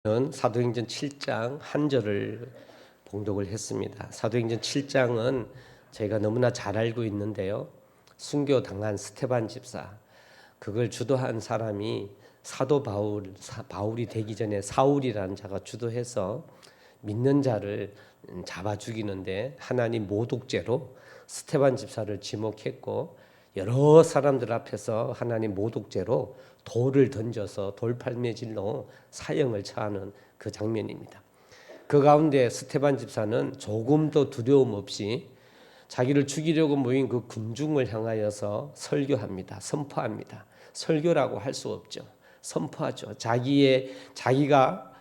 저는 사도행전 7장 한 절을 봉독을 했습니다. 사도행전 7장은 저희가 너무나 잘 알고 있는데요. 순교당한 스테반 집사, 그걸 주도한 사람이 사도 바울이 되기 전에 사울이라는 자가 주도해서 믿는 자를 잡아 죽이는데 하나님 모독죄로 스테반 집사를 지목했고, 여러 사람들 앞에서 하나님 모독죄로 돌을 던져서 돌팔매질로 사형을 처하는 그 장면입니다. 그 가운데 스테반 집사는 조금도 두려움 없이 자기를 죽이려고 모인 그 군중을 향하여서 설교합니다. 선포합니다. 설교라고 할 수 없죠. 선포하죠. 자기가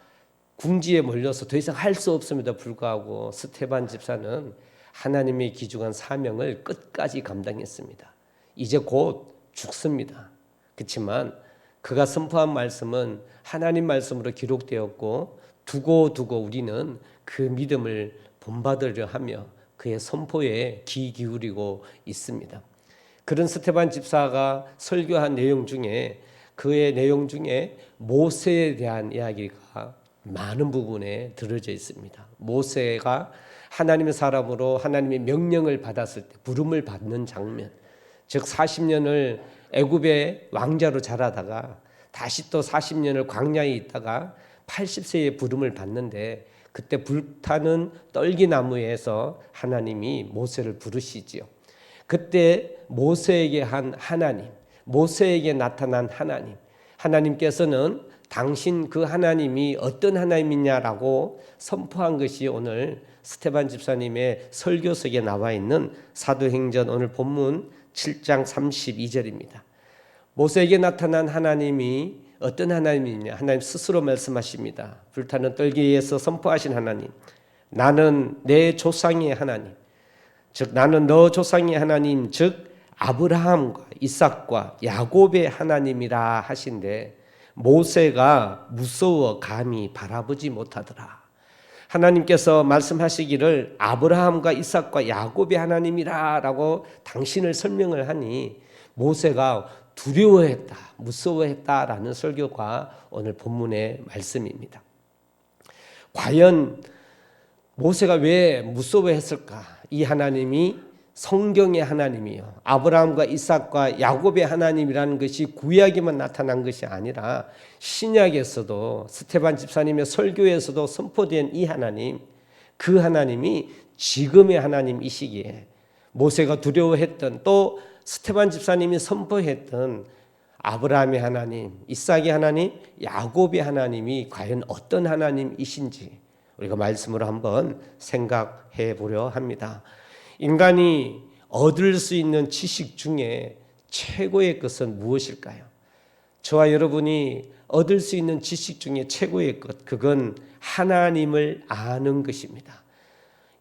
궁지에 몰려서 더 이상 할 수 없음에도 불구하고 스테반 집사는 하나님의 기중한 사명을 끝까지 감당했습니다. 이제 곧 죽습니다. 그렇지만 그가 선포한 말씀은 하나님 말씀으로 기록되었고, 두고 우리는 그 믿음을 본받으려 하며 그의 선포에 귀 기울이고 있습니다. 그런 스테반 집사가 설교한 내용 중에, 그의 내용 중에 모세에 대한 이야기가 많은 부분에 들어져 있습니다. 모세가 하나님의 사람으로 하나님의 명령을 받았을 때 부름을 받는 장면, 즉 40년을 애굽의 왕자로 자라다가 다시 또 40년을 광야에 있다가 80세에 부름을 받는데, 그때 불타는 떨기나무에서 하나님이 모세를 부르시지요. 그때 모세에게 한 하나님, 모세에게 나타난 하나님께서는 당신 그 하나님이 어떤 하나님이냐라고 선포한 것이 오늘 스테반 집사님의 설교석에 나와 있는 사도행전 오늘 본문 7장 32절입니다. 모세에게 나타난 하나님이 어떤 하나님이냐? 하나님 스스로 말씀하십니다. 불타는 떨기에서 선포하신 하나님, 나는 내 조상의 하나님, 즉 나는 너 조상의 하나님, 즉 아브라함과 이삭과 야곱의 하나님이라 하신데, 모세가 무서워 감히 바라보지 못하더라. 하나님께서 말씀하시기를 아브라함과 이삭과 야곱의 하나님이라라고 당신을 설명을 하니 모세가 두려워했다, 무서워했다라는 설교가 오늘 본문의 말씀입니다. 과연 모세가 왜 무서워했을까? 이 하나님이 성경의 하나님이요, 아브라함과 이삭과 야곱의 하나님이라는 것이 구약에만 나타난 것이 아니라 신약에서도 스테반 집사님의 설교에서도 선포된 이 하나님, 그 하나님이 지금의 하나님이시기에 모세가 두려워했던, 또 스테반 집사님이 선포했던 아브라함의 하나님, 이삭의 하나님, 야곱의 하나님이 과연 어떤 하나님이신지 우리가 말씀으로 한번 생각해 보려 합니다. 인간이 얻을 수 있는 지식 중에 최고의 것은 무엇일까요? 저와 여러분이 얻을 수 있는 지식 중에 최고의 것, 그건 하나님을 아는 것입니다.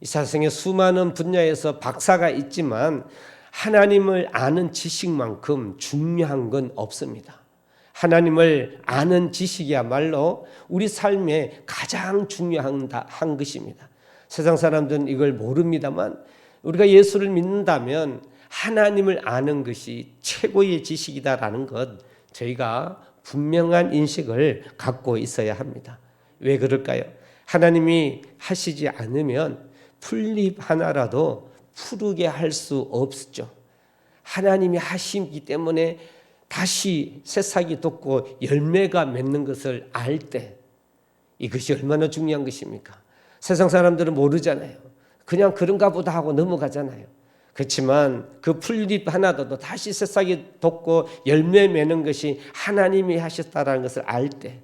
이 세상에 수많은 분야에서 박사가 있지만 하나님을 아는 지식만큼 중요한 건 없습니다. 하나님을 아는 지식이야말로 우리 삶에 가장 중요한 것입니다. 세상 사람들은 이걸 모릅니다만 우리가 예수를 믿는다면 하나님을 아는 것이 최고의 지식이다라는 것, 저희가 분명한 인식을 갖고 있어야 합니다. 왜 그럴까요? 하나님이 하시지 않으면 풀잎 하나라도 푸르게 할 수 없죠. 하나님이 하시기 때문에 다시 새싹이 돋고 열매가 맺는 것을 알 때, 이것이 얼마나 중요한 것입니까? 세상 사람들은 모르잖아요. 그냥 그런가 보다 하고 넘어가잖아요. 그렇지만 그 풀잎 하나도 다시 새싹이 돋고 열매 맺는 것이 하나님이 하셨다는 것을 알 때,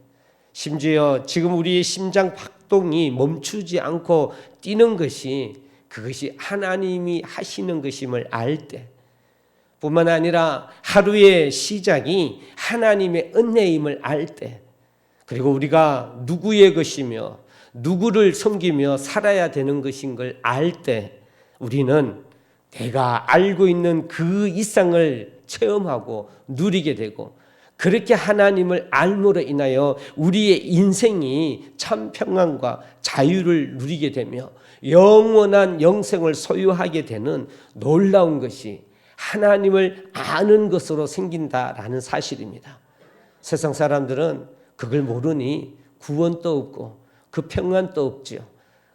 심지어 지금 우리의 심장 박동이 멈추지 않고 뛰는 것이, 그것이 하나님이 하시는 것임을 알 때, 뿐만 아니라 하루의 시작이 하나님의 은혜임을 알 때, 그리고 우리가 누구의 것이며 누구를 섬기며 살아야 되는 것인 걸 알 때, 우리는 내가 알고 있는 그 이상을 체험하고 누리게 되고, 그렇게 하나님을 알므로 인하여 우리의 인생이 참 평안과 자유를 누리게 되며 영원한 영생을 소유하게 되는 놀라운 것이 하나님을 아는 것으로 생긴다라는 사실입니다. 세상 사람들은 그걸 모르니 구원도 없고 그 평안도 없지요.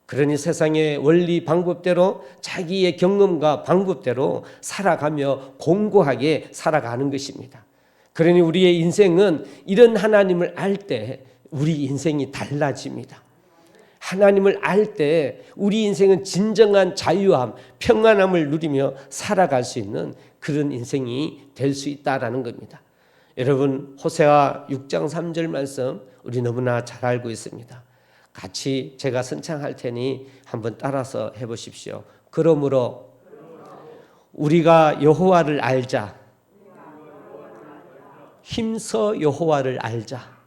그러니 세상의 원리 방법대로 자기의 경험과 방법대로 살아가며 공고하게 살아가는 것입니다. 그러니 우리의 인생은 이런 하나님을 알 때 우리 인생이 달라집니다. 하나님을 알 때 우리 인생은 진정한 자유함, 평안함을 누리며 살아갈 수 있는 그런 인생이 될 수 있다라는 겁니다. 여러분, 호세아 6장 3절 말씀 우리 너무나 잘 알고 있습니다. 같이 제가 선창할 테니 한번 따라서 해보십시오. 그러므로 우리가 여호와를 알자. 힘써 여호와를 알자.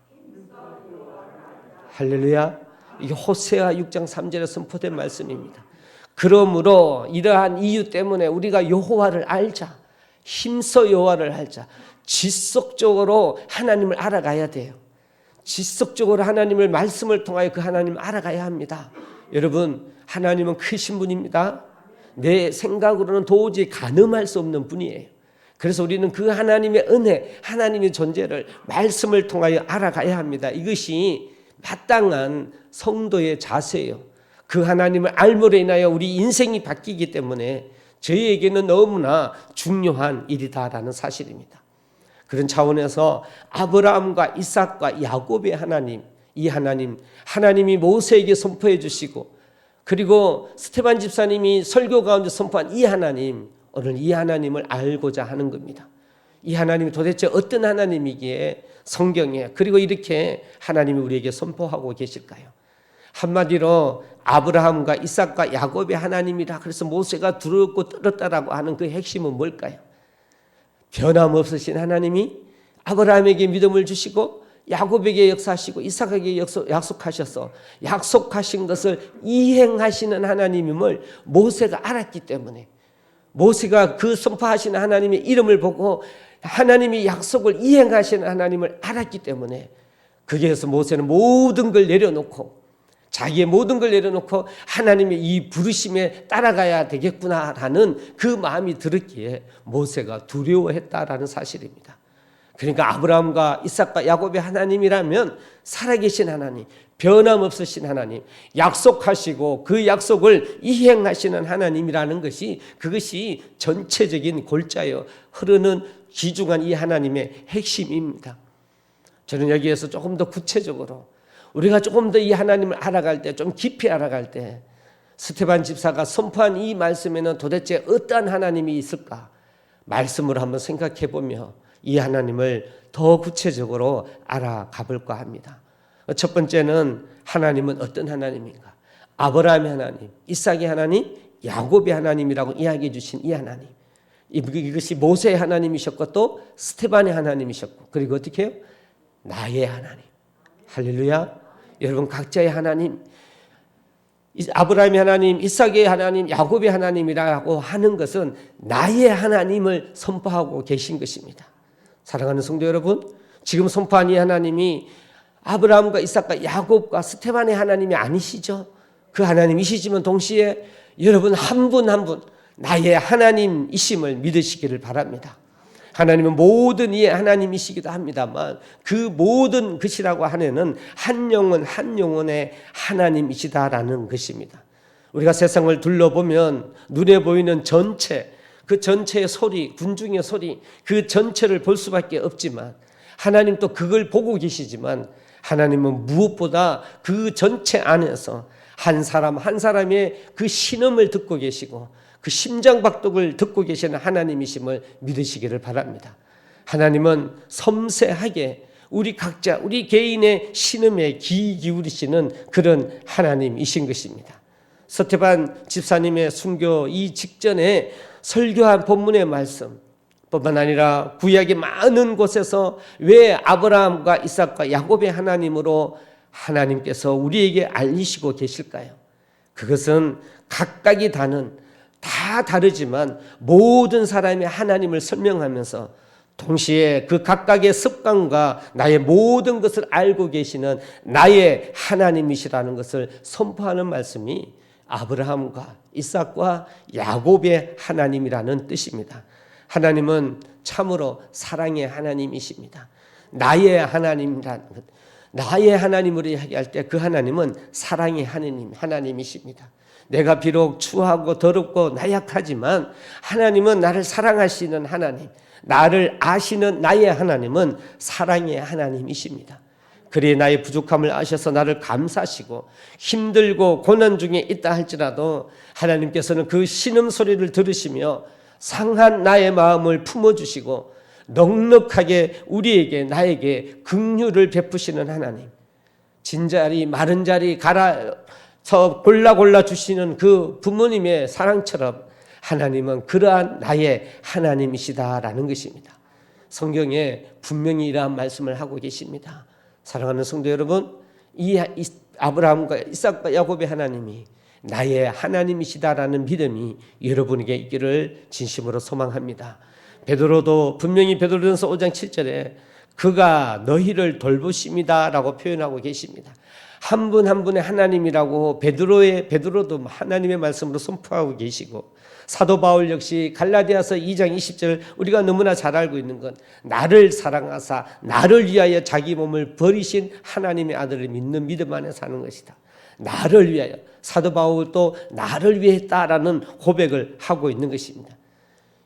할렐루야. 이게 호세아 6장 3절에 선포된 말씀입니다. 그러므로 이러한 이유 때문에 우리가 여호와를 알자. 힘써 여호와를 알자. 지속적으로 하나님을 알아가야 돼요. 지속적으로 하나님을 말씀을 통하여 그 하나님을 알아가야 합니다. 여러분, 하나님은 크신 분입니다. 내 생각으로는 도저히 가늠할 수 없는 분이에요. 그래서 우리는 그 하나님의 은혜, 하나님의 존재를 말씀을 통하여 알아가야 합니다. 이것이 마땅한 성도의 자세예요. 그 하나님을 알므로 인하여 우리 인생이 바뀌기 때문에 저희에게는 너무나 중요한 일이다라는 사실입니다. 그런 차원에서 아브라함과 이삭과 야곱의 하나님, 이 하나님이 모세에게 선포해 주시고, 그리고 스테반 집사님이 설교 가운데 선포한 이 하나님, 오늘 이 하나님을 알고자 하는 겁니다. 이 하나님이 도대체 어떤 하나님이기에 성경에 그리고 이렇게 하나님이 우리에게 선포하고 계실까요? 한마디로 아브라함과 이삭과 야곱의 하나님이라 그래서 모세가 두렵고 떨었다라고 하는 그 핵심은 뭘까요? 변함없으신 하나님이 아브라함에게 믿음을 주시고 야곱에게 역사하시고 이삭에게 약속하셔서 약속하신 것을 이행하시는 하나님임을 모세가 알았기 때문에, 모세가 그 선포하시는 하나님의 이름을 보고 하나님이 약속을 이행하시는 하나님을 알았기 때문에, 거기에서 모세는 모든 걸 내려놓고 자기의 모든 걸 내려놓고 하나님의 이 부르심에 따라가야 되겠구나라는 그 마음이 들었기에 모세가 두려워했다라는 사실입니다. 그러니까 아브라함과 이삭과 야곱의 하나님이라면 살아계신 하나님, 변함없으신 하나님, 약속하시고 그 약속을 이행하시는 하나님이라는 것이, 그것이 전체적인 골자여 흐르는 귀중한 이 하나님의 핵심입니다. 저는 여기에서 조금 더 구체적으로 우리가 조금 더 이 하나님을 알아갈 때, 좀 깊이 알아갈 때, 스테반 집사가 선포한 이 말씀에는 도대체 어떠한 하나님이 있을까? 말씀으로 한번 생각해 보며 이 하나님을 더 구체적으로 알아가 볼까 합니다. 첫 번째는 하나님은 어떤 하나님인가? 아브라함의 하나님, 이삭의 하나님, 야곱의 하나님이라고 이야기해 주신 이 하나님. 이것이 모세의 하나님이셨고 또 스테반의 하나님이셨고, 그리고 어떻게 해요? 나의 하나님. 할렐루야. 여러분, 각자의 하나님, 아브라함의 하나님, 이삭의 하나님, 야곱의 하나님이라고 하는 것은 나의 하나님을 선포하고 계신 것입니다. 사랑하는 성도 여러분, 지금 선포한 이 하나님이 아브라함과 이삭과 야곱과 스테반의 하나님이 아니시죠? 그 하나님이시지만 동시에 여러분 한 분 한 분 나의 하나님이심을 믿으시기를 바랍니다. 하나님은 모든 이의 하나님이시기도 합니다만 그 모든 것이라고 하는 한 영혼 한 영혼의 하나님이시다라는 것입니다. 우리가 세상을 둘러보면 눈에 보이는 전체, 그 전체의 소리, 군중의 소리, 그 전체를 볼 수밖에 없지만 하나님도 그걸 보고 계시지만 하나님은 무엇보다 그 전체 안에서 한 사람 한 사람의 그 신음을 듣고 계시고 그 심장박동을 듣고 계시는 하나님이심을 믿으시기를 바랍니다. 하나님은 섬세하게 우리 각자, 우리 개인의 신음에 귀 기울이시는 그런 하나님이신 것입니다. 스테반 집사님의 순교 이 직전에 설교한 본문의 말씀 뿐만 아니라 구약의 많은 곳에서 왜 아브라함과 이삭과 야곱의 하나님으로 하나님께서 우리에게 알리시고 계실까요? 그것은 각각이 다 다르지만 모든 사람이 하나님을 설명하면서 동시에 그 각각의 습관과 나의 모든 것을 알고 계시는 나의 하나님이시라는 것을 선포하는 말씀이 아브라함과 이삭과 야곱의 하나님이라는 뜻입니다. 하나님은 참으로 사랑의 하나님이십니다. 나의 하나님이라는 것, 나의 하나님으로 이야기할 때 그 하나님은 사랑의 하나님이십니다. 내가 비록 추하고 더럽고 나약하지만 하나님은 나를 사랑하시는 하나님, 나를 아시는 나의 하나님은 사랑의 하나님이십니다. 그리 나의 부족함을 아셔서 나를 감사하시고 힘들고 고난 중에 있다 할지라도 하나님께서는 그 신음소리를 들으시며 상한 나의 마음을 품어주시고 넉넉하게 우리에게 나에게 긍휼을 베푸시는 하나님, 진자리 마른 자리 갈아서 골라 주시는 그 부모님의 사랑처럼 하나님은 그러한 나의 하나님이시다라는 것입니다. 성경에 분명히 이러한 말씀을 하고 계십니다. 사랑하는 성도 여러분, 이 아브라함과 이삭과 야곱의 하나님이 나의 하나님이시다라는 믿음이 여러분에게 있기를 진심으로 소망합니다. 베드로도 분명히 베드로전서 5장 7절에 그가 너희를 돌보십니다라고 표현하고 계십니다. 한 분 한 분의 하나님이라고 베드로도 하나님의 말씀으로 선포하고 계시고, 사도 바울 역시 갈라디아서 2장 20절 우리가 너무나 잘 알고 있는 건 나를 사랑하사 나를 위하여 자기 몸을 버리신 하나님의 아들을 믿는 믿음 안에 사는 것이다. 나를 위하여, 사도 바울도 나를 위했다라는 고백을 하고 있는 것입니다.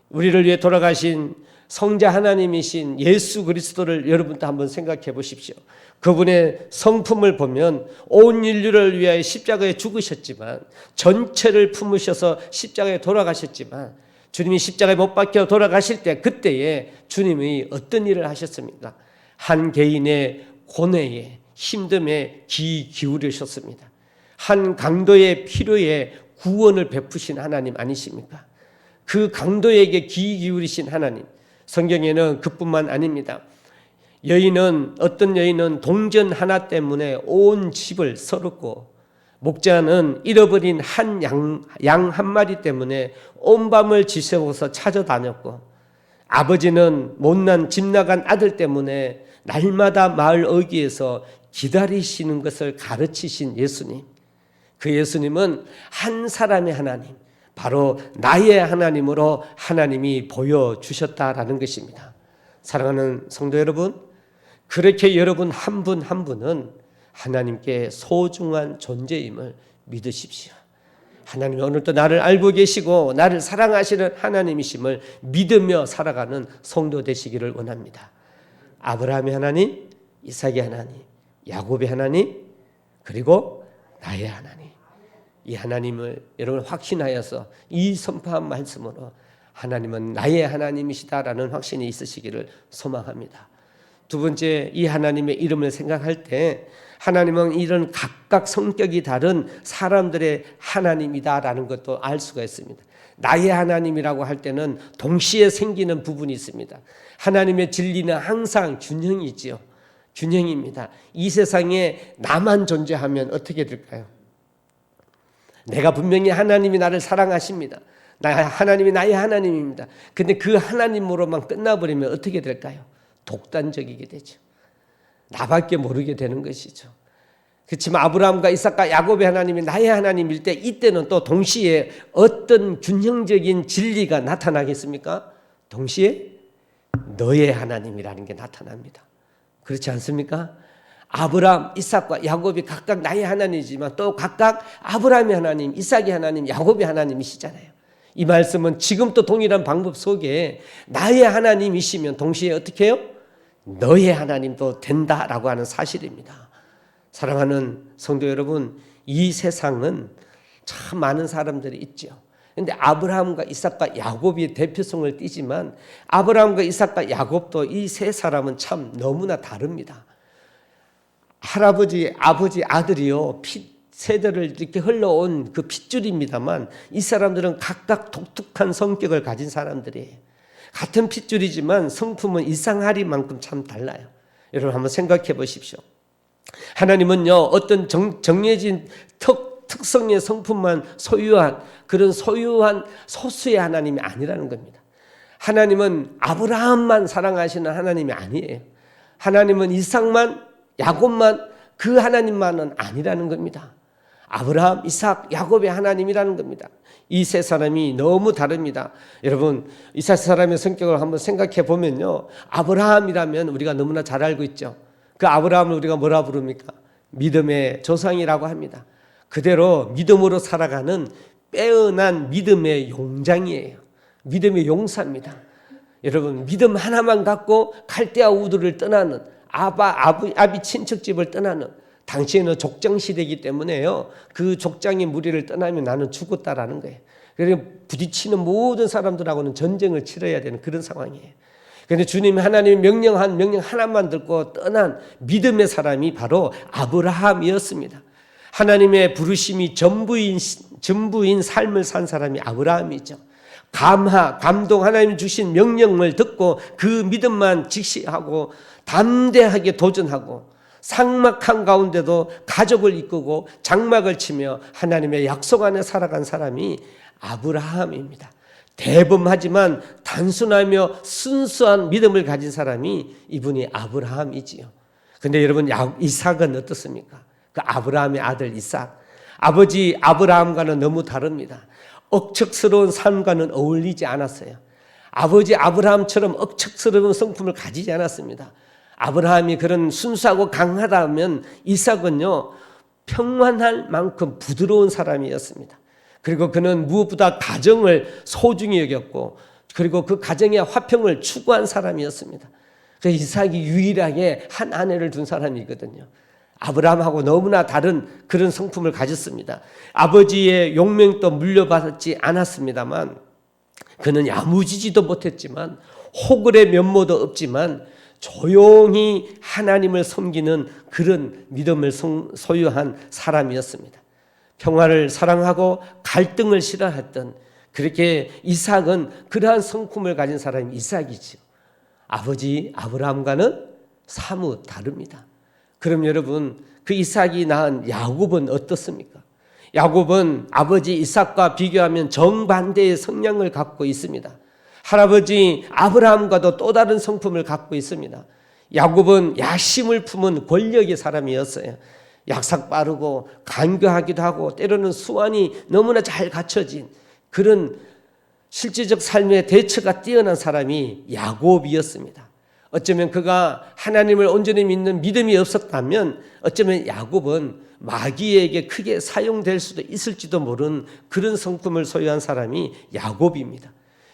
우리를 위해 돌아가신 성자 하나님이신 예수 그리스도를 여러분도 한번 생각해 보십시오. 그분의 성품을 보면 온 인류를 위하여 십자가에 죽으셨지만, 전체를 품으셔서 십자가에 돌아가셨지만, 주님이 십자가에 못 박혀 돌아가실 때 그때에 주님이 어떤 일을 하셨습니까? 한 개인의 고뇌에 힘듦에 귀 기울이셨습니다. 한 강도의 필요에 구원을 베푸신 하나님 아니십니까? 그 강도에게 귀 기울이신 하나님, 성경에는 그뿐만 아닙니다. 어떤 여인은 동전 하나 때문에 온 집을 썰었고, 목자는 잃어버린 양 한 마리 때문에 온 밤을 지새워서 찾아다녔고, 아버지는 못난 집 나간 아들 때문에 날마다 마을 어귀에서 기다리시는 것을 가르치신 예수님, 그 예수님은 한 사람의 하나님, 바로 나의 하나님으로 하나님이 보여주셨다라는 것입니다. 사랑하는 성도 여러분, 그렇게 여러분 한 분 한 분은 하나님께 소중한 존재임을 믿으십시오. 하나님이 오늘도 나를 알고 계시고 나를 사랑하시는 하나님이심을 믿으며 살아가는 성도 되시기를 원합니다. 아브라함의 하나님, 이삭의 하나님, 야곱의 하나님, 그리고 나의 하나님, 이 하나님을 여러분 확신하여서 이 선포한 말씀으로 하나님은 나의 하나님이시다라는 확신이 있으시기를 소망합니다. 두 번째, 이 하나님의 이름을 생각할 때 하나님은 이런 각각 성격이 다른 사람들의 하나님이다라는 것도 알 수가 있습니다. 나의 하나님이라고 할 때는 동시에 생기는 부분이 있습니다. 하나님의 진리는 항상 균형이지요. 균형입니다. 이 세상에 나만 존재하면 어떻게 될까요? 내가 분명히 하나님이 나를 사랑하십니다. 하나님이 나의 하나님입니다. 근데 그 하나님으로만 끝나버리면 어떻게 될까요? 독단적이게 되죠. 나밖에 모르게 되는 것이죠. 그렇지만 아브라함과 이삭과 야곱의 하나님이 나의 하나님일 때, 이때는 또 동시에 어떤 균형적인 진리가 나타나겠습니까? 동시에 너의 하나님이라는 게 나타납니다. 그렇지 않습니까? 아브라함, 이삭과 야곱이 각각 나의 하나님이지만 또 각각 아브라함의 하나님, 이삭의 하나님, 야곱의 하나님이시잖아요. 이 말씀은 지금도 동일한 방법 속에 나의 하나님이시면 동시에 어떻게 해요? 너의 하나님도 된다라고 하는 사실입니다. 사랑하는 성도 여러분, 이 세상은 참 많은 사람들이 있죠. 그런데 아브라함과 이삭과 야곱이 대표성을 띠지만 아브라함과 이삭과 야곱도 이 세 사람은 참 너무나 다릅니다. 할아버지, 아버지, 아들이요, 세대를 이렇게 흘러온 그 핏줄입니다만 이 사람들은 각각 독특한 성격을 가진 사람들이에요. 같은 핏줄이지만 성품은 일상하리만큼 참 달라요. 여러분 한번 생각해 보십시오. 하나님은요, 어떤 정해진 특성의 성품만 소유한 그런 소수의 하나님이 아니라는 겁니다. 하나님은 아브라함만 사랑하시는 하나님이 아니에요. 하나님은 이삭만, 야곱만, 그 하나님만은 아니라는 겁니다. 아브라함, 이삭, 야곱의 하나님이라는 겁니다. 이 세 사람이 너무 다릅니다. 여러분, 이 세 사람의 성격을 한번 생각해 보면요, 아브라함이라면 우리가 너무나 잘 알고 있죠. 그 아브라함을 우리가 뭐라 부릅니까? 믿음의 조상이라고 합니다. 그대로 믿음으로 살아가는 빼어난 믿음의 용장이에요. 믿음의 용사입니다. 여러분, 믿음 하나만 갖고 갈대아 우르를 떠나는 아비 친척집을 떠나는, 당시에는 족장 시대이기 때문에요. 그 족장의 무리를 떠나면 나는 죽었다라는 거예요. 그래서 부딪히는 모든 사람들하고는 전쟁을 치러야 되는 그런 상황이에요. 그런데 주님 하나님의 명령 하나만 듣고 떠난 믿음의 사람이 바로 아브라함이었습니다. 하나님의 부르심이 전부인 삶을 산 사람이 아브라함이죠. 감동, 하나님 주신 명령을 듣고 그 믿음만 직시하고 담대하게 도전하고 삭막한 가운데도 가족을 이끌고 장막을 치며 하나님의 약속 안에 살아간 사람이 아브라함입니다. 대범하지만 단순하며 순수한 믿음을 가진 사람이 이분이 아브라함이지요. 그런데 여러분, 이삭은 어떻습니까? 그 아브라함의 아들 이삭, 아버지 아브라함과는 너무 다릅니다. 억척스러운 삶과는 어울리지 않았어요. 아버지 아브라함처럼 억척스러운 성품을 가지지 않았습니다. 아브라함이 그런 순수하고 강하다면 이삭은요, 평안할 만큼 부드러운 사람이었습니다. 그리고 그는 무엇보다 가정을 소중히 여겼고, 그리고 그 가정의 화평을 추구한 사람이었습니다. 그래서 이삭이 유일하게 한 아내를 둔 사람이거든요. 아브라함하고 너무나 다른 그런 성품을 가졌습니다. 아버지의 용명도 물려받지 않았습니다만, 그는 야무지지도 못했지만, 호글의 면모도 없지만 조용히 하나님을 섬기는 그런 믿음을 소유한 사람이었습니다. 평화를 사랑하고 갈등을 싫어했던, 그렇게 이삭은 그러한 성품을 가진 사람이 이삭이죠. 아버지 아브라함과는 사뭇 다릅니다. 그럼 여러분, 그 이삭이 낳은 야곱은 어떻습니까? 야곱은 아버지 이삭과 비교하면 정반대의 성향을 갖고 있습니다. 할아버지 아브라함과도 또 다른 성품을 갖고 있습니다. 야곱은 야심을 품은 권력의 사람이었어요. 약삭 빠르고 간교하기도 하고 때로는 수완이 너무나 잘 갖춰진 그런 실질적 삶의 대처가 뛰어난 사람이 야곱이었습니다. 어쩌면 그가 하나님을 온전히 믿는 믿음이 없었다면 어쩌면 야곱은 마귀에게 크게 사용될 수도 있을지도 모르는 그런 성품을 소유한 사람이 야곱입니다.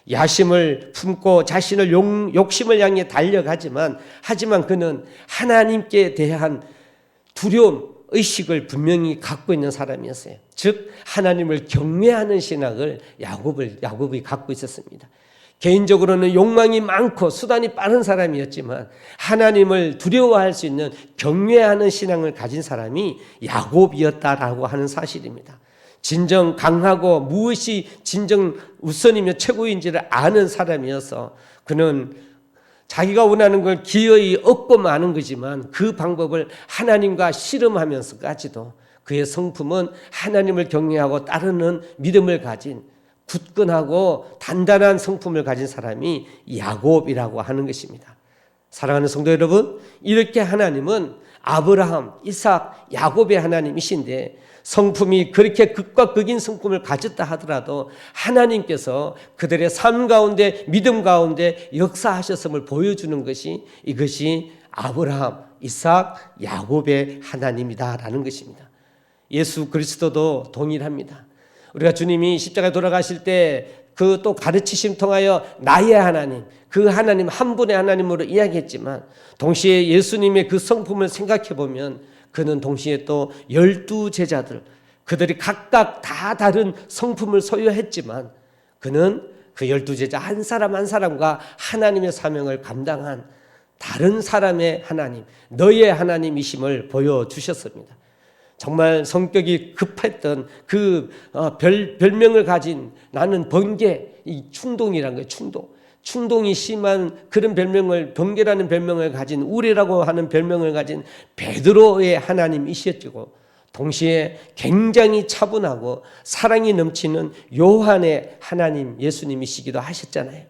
야심을 품고 자신을 욕심을 향해 달려가지만, 하지만 그는 하나님께 대한 두려움, 의식을 분명히 갖고 있는 사람이었어요. 즉 하나님을 경외하는 신앙을 야곱이 갖고 있었습니다. 개인적으로는 욕망이 많고 수단이 빠른 사람이었지만 하나님을 두려워할 수 있는 경외하는 신앙을 가진 사람이 야곱이었다라고 하는 사실입니다. 진정 강하고 무엇이 진정 우선이며 최고인지를 아는 사람이어서 그는 자기가 원하는 걸 기어이 얻고 마는 거지만 그 방법을 하나님과 씨름하면서까지도 그의 성품은 하나님을 경외하고 따르는 믿음을 가진 굳건하고 단단한 성품을 가진 사람이 야곱이라고 하는 것입니다. 사랑하는 성도 여러분, 이렇게 하나님은 아브라함, 이삭, 야곱의 하나님이신데 성품이 그렇게 극과 극인 성품을 가졌다 하더라도 하나님께서 그들의 삶 가운데 믿음 가운데 역사하셨음을 보여주는 것이 이것이 아브라함, 이삭, 야곱의 하나님이다라는 것입니다. 예수 그리스도도 동일합니다. 우리가 주님이 십자가에 돌아가실 때 그 또 가르치심 통하여 나의 하나님, 그 하나님 한 분의 하나님으로 이야기했지만 동시에 예수님의 그 성품을 생각해 보면 그는 동시에 또 12제자들, 그들이 각각 다 다른 성품을 소유했지만 그는 그 12제자 한 사람 한 사람과 하나님의 사명을 감당한 다른 사람의 하나님, 너의 하나님이심을 보여주셨습니다. 정말 성격이 급했던 그 별명을 가진, 나는 번개, 이 충동이라는 거예요. 충동이 심한 그런 별명을, 번개라는 별명을 가진, 우레라고 하는 별명을 가진 베드로의 하나님이셨고, 동시에 굉장히 차분하고 사랑이 넘치는 요한의 하나님 예수님이시기도 하셨잖아요.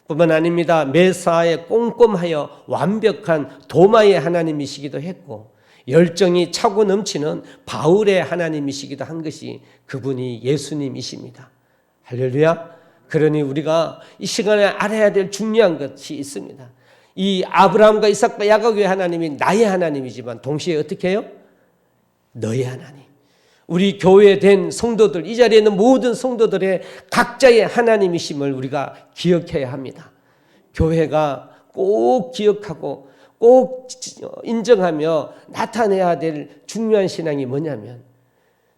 뿐만 아닙니다. 매사에 꼼꼼하여 완벽한 도마의 하나님이시기도 했고, 열정이 차고 넘치는 바울의 하나님이시기도 한 것이 그분이 예수님이십니다. 할렐루야. 그러니 우리가 이 시간에 알아야 될 중요한 것이 있습니다. 이 아브라함과 이삭과 야곱의 하나님이 나의 하나님이지만 동시에 어떻게 해요? 너의 하나님. 우리 교회된 성도들, 이 자리에 있는 모든 성도들의 각자의 하나님이심을 우리가 기억해야 합니다. 교회가 꼭 기억하고 꼭 인정하며 나타내야 될 중요한 신앙이 뭐냐면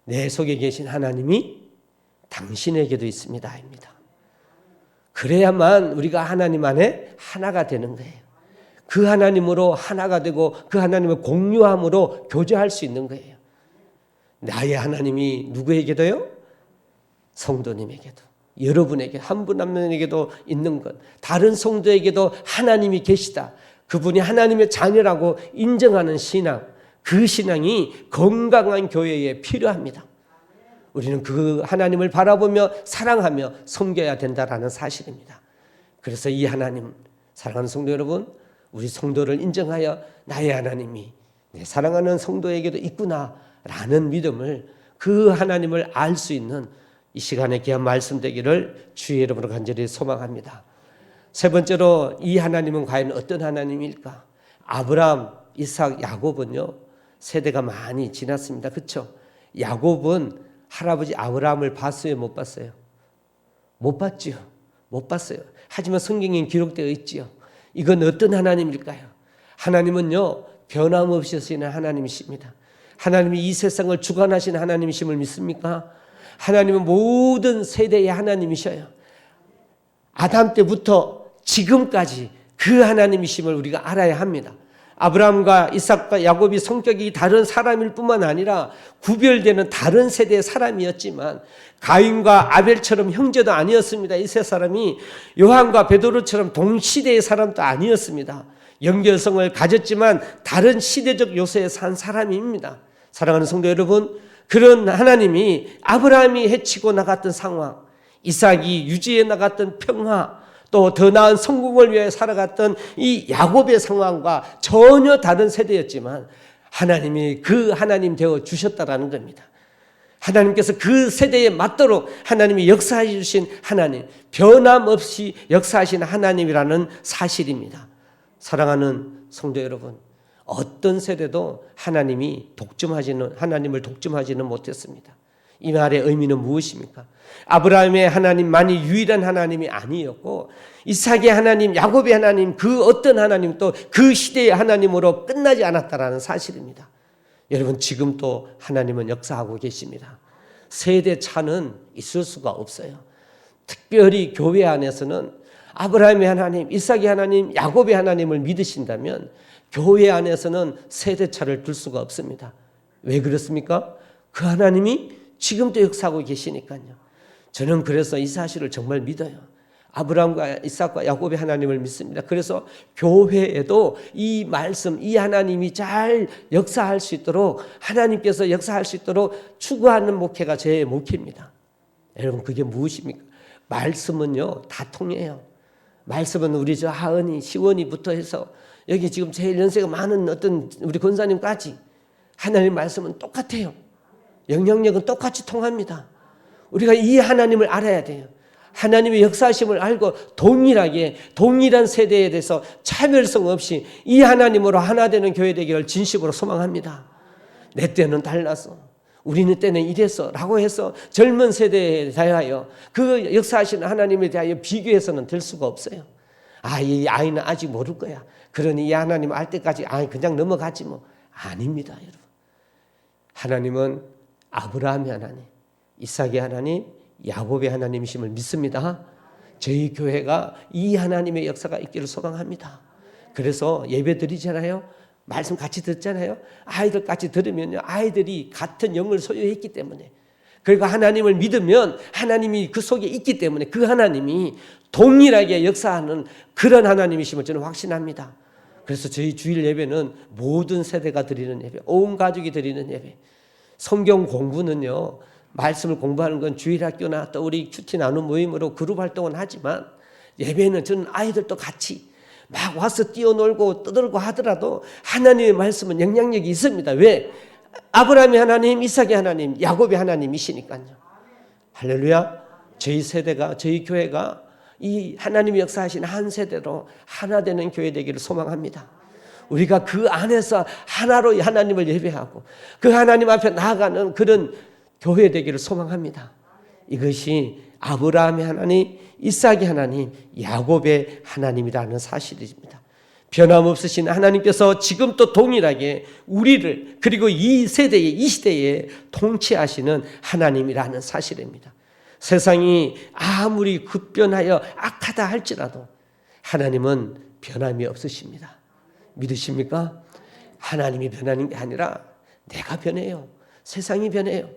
내 속에 계신 하나님이 당신에게도 있습니다. 입니다. 그래야만 우리가 하나님 안에 하나가 되는 거예요. 그 하나님으로 하나가 되고 그 하나님을 공유함으로 교제할 수 있는 거예요. 나의 하나님이 누구에게도요? 성도님에게도, 여러분에게, 한 분 한 분에게도 있는 것, 다른 성도에게도 하나님이 계시다. 그분이 하나님의 자녀라고 인정하는 신앙, 그 신앙이 건강한 교회에 필요합니다. 우리는 그 하나님을 바라보며 사랑하며 섬겨야 된다라는 사실입니다. 그래서 이 하나님, 사랑하는 성도 여러분, 우리 성도를 인정하여 나의 하나님이 내 사랑하는 성도에게도 있구나라는 믿음을, 그 하나님을 알 수 있는 이 시간에 귀한 말씀 되기를 주의 이름으로 간절히 소망합니다. 세 번째로 이 하나님은 과연 어떤 하나님일까? 아브라함, 이삭, 야곱은요 세대가 많이 지났습니다. 그렇죠? 야곱은 할아버지 아브라함을 봤어요? 못 봤어요? 못 봤지요. 못 봤어요. 하지만 성경에 기록되어 있지요. 이건 어떤 하나님일까요? 하나님은요 변함없이 하시는 하나님이십니다. 하나님이 이 세상을 주관하시는 하나님이심을 믿습니까? 하나님은 모든 세대의 하나님이셔요. 아담 때부터 지금까지 그 하나님이심을 우리가 알아야 합니다. 아브라함과 이삭과 야곱이 성격이 다른 사람일 뿐만 아니라 구별되는 다른 세대의 사람이었지만 가인과 아벨처럼 형제도 아니었습니다. 이 세 사람이 요한과 베드로처럼 동시대의 사람도 아니었습니다. 연결성을 가졌지만 다른 시대적 요소에 산 사람입니다. 사랑하는 성도 여러분, 그런 하나님이 아브라함이 헤치고 나갔던 상황, 이삭이 유지해 나갔던 평화, 또 더 나은 성공을 위해 살아갔던 이 야곱의 상황과 전혀 다른 세대였지만 하나님이 그 하나님 되어 주셨다라는 겁니다. 하나님께서 그 세대에 맞도록 하나님이 역사해 주신 하나님, 변함없이 역사하신 하나님이라는 사실입니다. 사랑하는 성도 여러분, 어떤 세대도 하나님을 독점하지는 못했습니다. 이 말의 의미는 무엇입니까? 아브라함의 하나님만이 유일한 하나님이 아니었고 이삭의 하나님, 야곱의 하나님, 그 어떤 하나님도 그 시대의 하나님으로 끝나지 않았다라는 사실입니다. 여러분, 지금 또 하나님은 역사하고 계십니다. 세대 차는 있을 수가 없어요. 특별히 교회 안에서는 아브라함의 하나님, 이삭의 하나님, 야곱의 하나님을 믿으신다면 교회 안에서는 세대 차를 둘 수가 없습니다. 왜 그렇습니까? 그 하나님이 지금도 역사하고 계시니까요. 저는 그래서 이 사실을 정말 믿어요. 아브라함과 이삭과 야곱의 하나님을 믿습니다. 그래서 교회에도 이 말씀, 이 하나님이 잘 역사할 수 있도록, 하나님께서 역사할 수 있도록 추구하는 목회가 제 목회입니다. 여러분, 그게 무엇입니까? 말씀은요 다 통해요. 말씀은 우리 저 하은이, 시원이부터 해서 여기 지금 제일 연세가 많은 어떤 우리 권사님까지 하나님 말씀은 똑같아요. 영향력은 똑같이 통합니다. 우리가 이 하나님을 알아야 돼요. 하나님의 역사심을 알고 동일한 세대에 대해서 차별성 없이 이 하나님으로 하나 되는 교회 되기를 진심으로 소망합니다. 내 때는 달라서, 우리는 때는 이래서 라고 해서 젊은 세대에 대하여 그 역사하시는 하나님에 대하여 비교해서는 될 수가 없어요. 이 아이는 아직 모를 거야. 그러니 이 하나님 알 때까지 그냥 넘어가지 뭐. 아닙니다, 여러분. 하나님은 아브라함의 하나님, 이삭의 하나님, 야곱의 하나님이심을 믿습니다. 저희 교회가 이 하나님의 역사가 있기를 소망합니다. 그래서 예배 드리잖아요. 말씀 같이 듣잖아요. 아이들 같이 들으면요, 아이들이 같은 영을 소유했기 때문에, 그리고 하나님을 믿으면 하나님이 그 속에 있기 때문에 그 하나님이 동일하게 역사하는 그런 하나님이심을 저는 확신합니다. 그래서 저희 주일 예배는 모든 세대가 드리는 예배, 온 가족이 드리는 예배. 성경 공부는요, 말씀을 공부하는 건 주일학교나 또 우리 큐티 나눔 모임으로 그룹 활동은 하지만 예배는 저는 아이들도 같이 막 와서 뛰어놀고 떠들고 하더라도 하나님의 말씀은 영향력이 있습니다. 왜? 아브라함의 하나님, 이삭의 하나님, 야곱의 하나님이시니까요. 할렐루야. 저희 세대가, 저희 교회가 이 하나님이 역사하신 한 세대로 하나 되는 교회 되기를 소망합니다. 우리가 그 안에서 하나로 하나님을 예배하고 그 하나님 앞에 나아가는 그런 교회 되기를 소망합니다. 이것이 아브라함의 하나님, 이삭의 하나님, 야곱의 하나님이라는 사실입니다. 변함없으신 하나님께서 지금 또 동일하게 우리를 그리고 이 세대에 이 시대에 통치하시는 하나님이라는 사실입니다. 세상이 아무리 급변하여 악하다 할지라도 하나님은 변함이 없으십니다. 믿으십니까? 하나님이 변하는 게 아니라 내가 변해요. 세상이 변해요.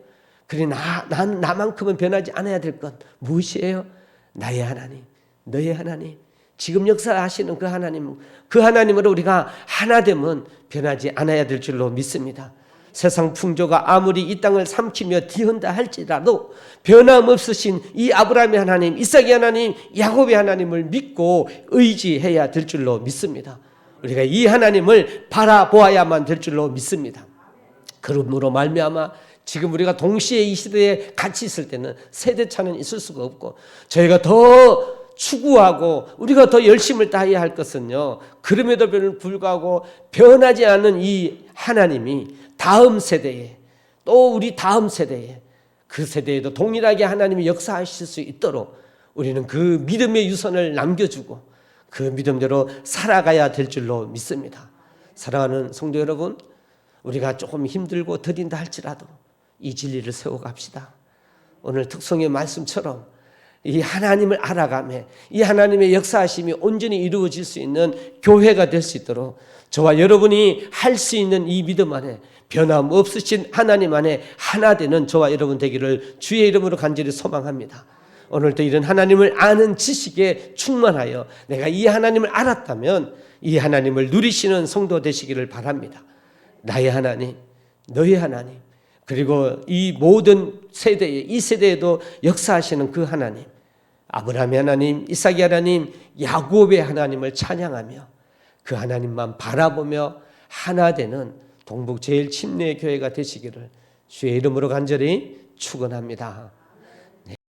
그래 나만큼은 변하지 않아야 될 것 무엇이에요? 나의 하나님, 너의 하나님, 지금 역사하시는 그 하나님, 그 하나님으로 우리가 하나 되면 변하지 않아야 될 줄로 믿습니다. 세상 풍조가 아무리 이 땅을 삼키며 뒤흔다 할지라도 변함없으신 이 아브라함의 하나님, 이삭의 하나님, 야곱의 하나님을 믿고 의지해야 될 줄로 믿습니다. 우리가 이 하나님을 바라보아야만 될 줄로 믿습니다. 그러므로 말미암아 지금 우리가 동시에 이 시대에 같이 있을 때는 세대차는 있을 수가 없고 저희가 더 추구하고 우리가 더 열심을 다해야 할 것은요, 그럼에도 불구하고 변하지 않는 이 하나님이 다음 세대에 또 우리 다음 세대에 그 세대에도 동일하게 하나님이 역사하실 수 있도록 우리는 그 믿음의 유선을 남겨주고 그 믿음대로 살아가야 될 줄로 믿습니다. 사랑하는 성도 여러분, 우리가 조금 힘들고 더딘다 할지라도 이 진리를 세워갑시다. 오늘 특송의 말씀처럼 이 하나님을 알아가며 이 하나님의 역사하심이 온전히 이루어질 수 있는 교회가 될 수 있도록 저와 여러분이 할 수 있는 이 믿음 안에 변함없으신 하나님 안에 하나 되는 저와 여러분 되기를 주의 이름으로 간절히 소망합니다. 오늘도 이런 하나님을 아는 지식에 충만하여 내가 이 하나님을 알았다면 이 하나님을 누리시는 성도 되시기를 바랍니다. 나의 하나님, 너의 하나님, 그리고 이 모든 세대에 이 세대에도 역사하시는 그 하나님, 아브라함의 하나님, 이삭의 하나님, 야곱의 하나님을 찬양하며 그 하나님만 바라보며 하나 되는 동북 제일 침례 교회가 되시기를 주의 이름으로 간절히 축원합니다.